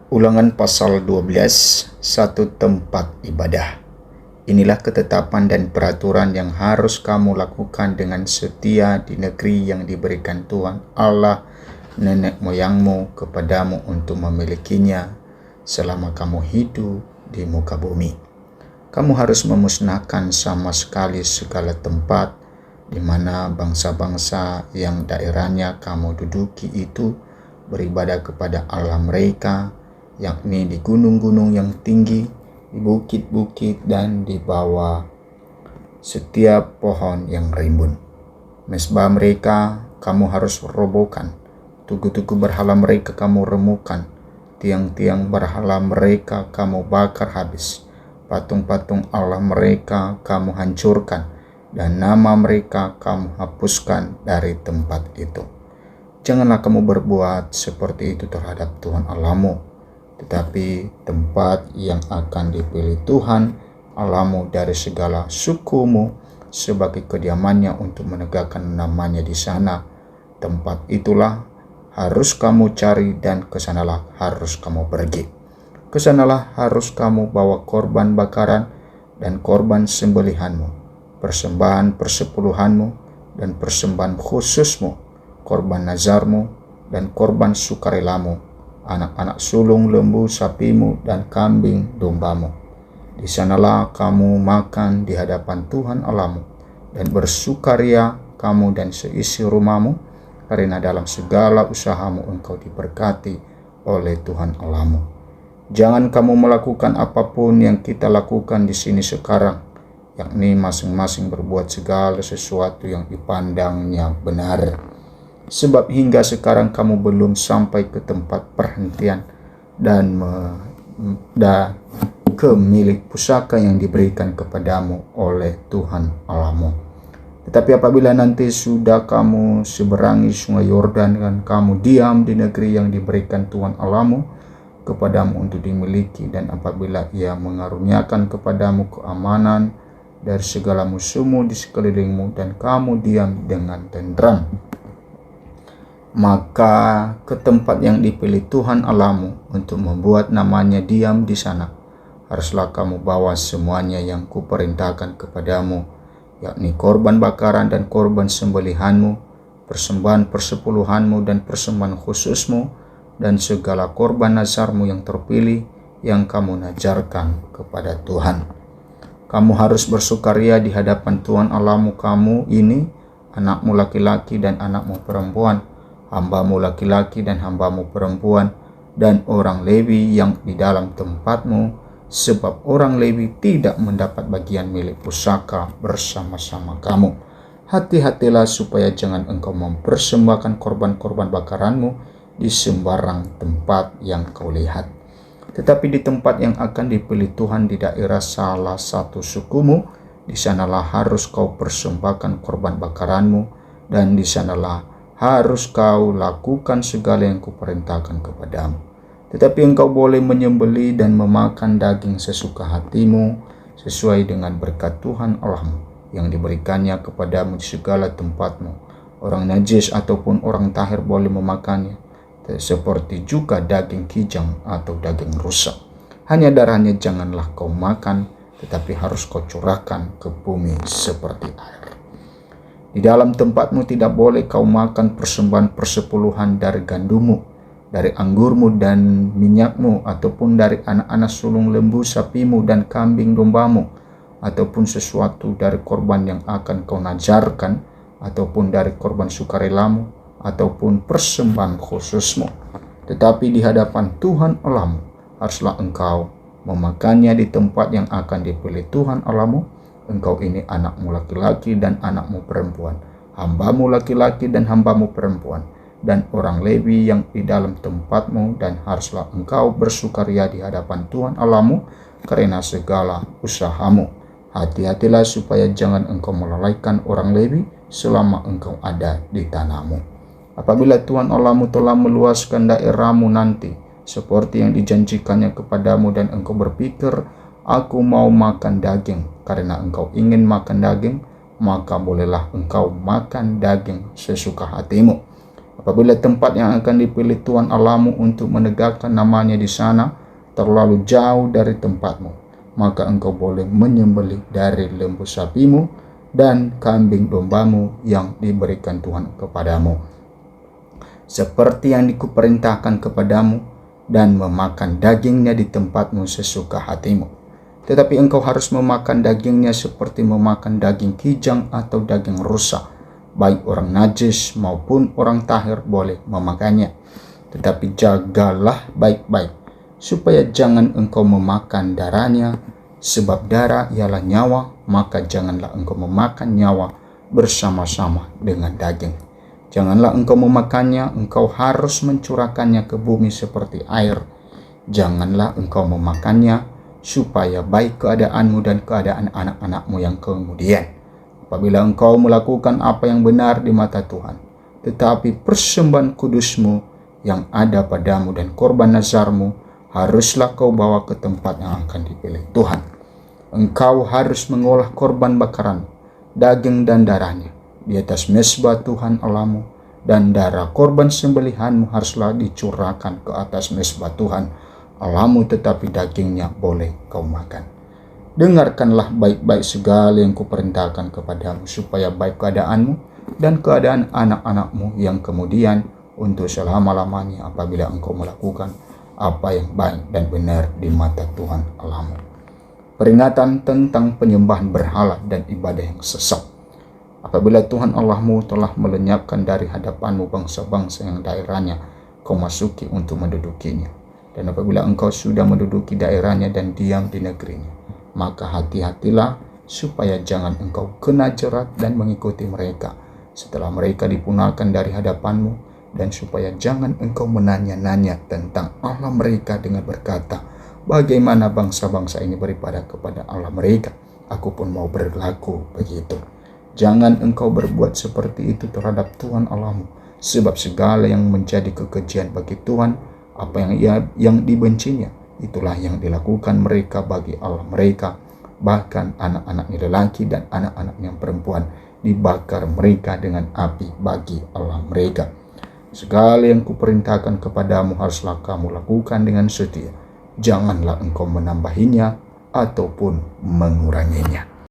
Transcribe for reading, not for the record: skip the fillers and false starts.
Ulangan pasal 12, satu tempat ibadah. Inilah ketetapan dan peraturan yang harus kamu lakukan dengan setia di negeri yang diberikan Tuhan Allah nenek moyangmu kepadamu untuk memilikinya selama kamu hidup di muka bumi. Kamu harus memusnahkan sama sekali segala tempat di mana bangsa-bangsa yang daerahnya kamu duduki itu beribadah kepada Allah mereka, yakni di gunung-gunung yang tinggi, di bukit-bukit, dan di bawah setiap pohon yang rimbun. Mesbah mereka kamu harus robohkan, tugu-tugu berhala mereka kamu remukan, tiang-tiang berhala mereka kamu bakar habis, patung-patung Allah mereka kamu hancurkan, dan nama mereka kamu hapuskan dari tempat itu. Janganlah kamu berbuat seperti itu terhadap Tuhan Allahmu, tetapi tempat yang akan dipilih Tuhan Allahmu dari segala sukumu sebagai kediamannya untuk menegakkan namanya di sana, tempat itulah harus kamu cari dan kesanalah harus kamu pergi. Kesanalah harus kamu bawa korban bakaran dan korban sembelihanmu, persembahan persepuluhanmu dan persembahan khususmu, korban nazarmu dan korban sukarelamu, anak-anak sulung lembu sapimu dan kambing dombamu. Di sanalah kamu makan di hadapan Tuhan Allahmu dan bersukaria kamu dan seisi rumahmu, karena dalam segala usahamu engkau diberkati oleh Tuhan Allahmu. Jangan kamu melakukan apapun yang kita lakukan di sini sekarang, yakni masing-masing berbuat segala sesuatu yang dipandangnya benar. Sebab hingga sekarang kamu belum sampai ke tempat perhentian dan ke milik pusaka yang diberikan kepadamu oleh Tuhan Allahmu. Tetapi apabila nanti sudah kamu seberangi sungai Yordan dan kamu diam di negeri yang diberikan Tuhan Allahmu kepadamu untuk dimiliki, dan apabila Ia mengaruniakan kepadamu keamanan dari segala musuhmu di sekelilingmu dan kamu diam dengan tenteram, maka ke tempat yang dipilih Tuhan Allahmu untuk membuat namanya diam di sana, haruslah kamu bawa semuanya yang kuperintahkan kepadamu, yakni korban bakaran dan korban sembelihanmu, persembahan persepuluhanmu dan persembahan khususmu, dan segala korban nazarmu yang terpilih yang kamu najarkan kepada Tuhan. Kamu harus bersukaria di hadapan Tuhan Allahmu kamu ini, anakmu laki-laki dan anakmu perempuan, hambamu laki-laki dan hambamu perempuan, dan orang Lewi yang di dalam tempatmu, sebab orang Lewi tidak mendapat bagian milik pusaka bersama-sama kamu. Hati-hatilah supaya jangan engkau mempersembahkan korban-korban bakaranmu di sembarang tempat yang kau lihat, tetapi di tempat yang akan dipilih Tuhan di daerah salah satu sukumu, di sanalah harus kau persembahkan korban bakaranmu, dan di sanalah harus kau lakukan segala yang kuperintahkan kepadamu. Tetapi engkau boleh menyembelih dan memakan daging sesuka hatimu, sesuai dengan berkat Tuhan Allahmu yang diberikannya kepadamu di segala tempatmu. Orang najis ataupun orang tahir boleh memakannya, seperti juga daging kijang atau daging rusak. Hanya darahnya janganlah kau makan, tetapi harus kau curahkan ke bumi seperti air. Di dalam tempatmu tidak boleh kau makan persembahan persepuluhan dari gandummu, dari anggurmu dan minyakmu, ataupun dari anak-anak sulung lembu sapimu dan kambing dombamu, ataupun sesuatu dari korban yang akan kau najarkan, ataupun dari korban sukarelamu, ataupun persembahan khususmu. Tetapi di hadapan Tuhan Allahmu haruslah engkau memakannya di tempat yang akan dipilih Tuhan Allahmu. Engkau ini anakmu laki-laki dan anakmu perempuan, hambamu laki-laki dan hambamu perempuan, dan orang Lewi yang di dalam tempatmu, dan haruslah engkau bersukaria di hadapan Tuhan Allahmu karena segala usahamu. Hati-hatilah supaya jangan engkau melalaikan orang Lewi selama engkau ada di tanahmu. Apabila Tuhan Allahmu telah meluaskan daerahmu nanti seperti yang dijanjikannya kepadamu, dan engkau berpikir, aku mau makan daging, karena engkau ingin makan daging, maka bolehlah engkau makan daging sesuka hatimu. Apabila tempat yang akan dipilih Tuhan Allahmu untuk menegakkan namanya di sana terlalu jauh dari tempatmu, maka engkau boleh menyembelih dari lembu sapimu dan kambing dombamu yang diberikan Tuhan kepadamu, seperti yang dikuperintahkan kepadamu, dan memakan dagingnya di tempatmu sesuka hatimu. Tetapi engkau harus memakan dagingnya seperti memakan daging kijang atau daging rusa. Baik orang najis maupun orang tahir boleh memakannya. Tetapi jagalah baik-baik, supaya jangan engkau memakan darahnya, sebab darah ialah nyawa, maka janganlah engkau memakan nyawa bersama-sama dengan daging. Janganlah engkau memakannya, engkau harus mencurahkannya ke bumi seperti air. Janganlah engkau memakannya, supaya baik keadaanmu dan keadaan anak-anakmu yang kemudian. Apabila engkau melakukan apa yang benar di mata Tuhan, tetapi persembahan kudusmu yang ada padamu dan korban nazarmu haruslah kau bawa ke tempat yang akan dipilih Tuhan. Engkau harus mengolah korban bakaran, daging dan darahnya di atas mezbah Tuhan Allahmu, dan darah korban sembelihanmu haruslah dicurahkan ke atas mezbah Tuhan Allahmu, tetapi dagingnya boleh kau makan. Dengarkanlah baik-baik segala yang kuperintahkan kepadamu, supaya baik keadaanmu dan keadaan anak-anakmu yang kemudian untuk selama-lamanya, apabila engkau melakukan apa yang baik dan benar di mata Tuhan Allahmu. Peringatan tentang penyembahan berhala dan ibadah yang sesat. Apabila Tuhan Allahmu telah melenyapkan dari hadapanmu bangsa-bangsa yang daerahnya kau masuki untuk mendudukinya, dan apabila engkau sudah menduduki daerahnya dan diam di negerinya, maka hati-hatilah supaya jangan engkau kena jerat dan mengikuti mereka setelah mereka dipunahkan dari hadapanmu, dan supaya jangan engkau menanya-nanya tentang Allah mereka dengan berkata, bagaimana bangsa-bangsa ini beribadah kepada Allah mereka, aku pun mau berlaku begitu. Jangan engkau berbuat seperti itu terhadap Tuhan Allahmu, sebab segala yang menjadi kekejian bagi Tuhan, apa yang dibencinya, itulah yang dilakukan mereka bagi Allah mereka. Bahkan anak-anaknya lelaki dan anak-anaknya perempuan dibakar mereka dengan api bagi Allah mereka. Segala yang kuperintahkan kepadamu haruslah kamu lakukan dengan setia. Janganlah engkau menambahinya ataupun menguranginya.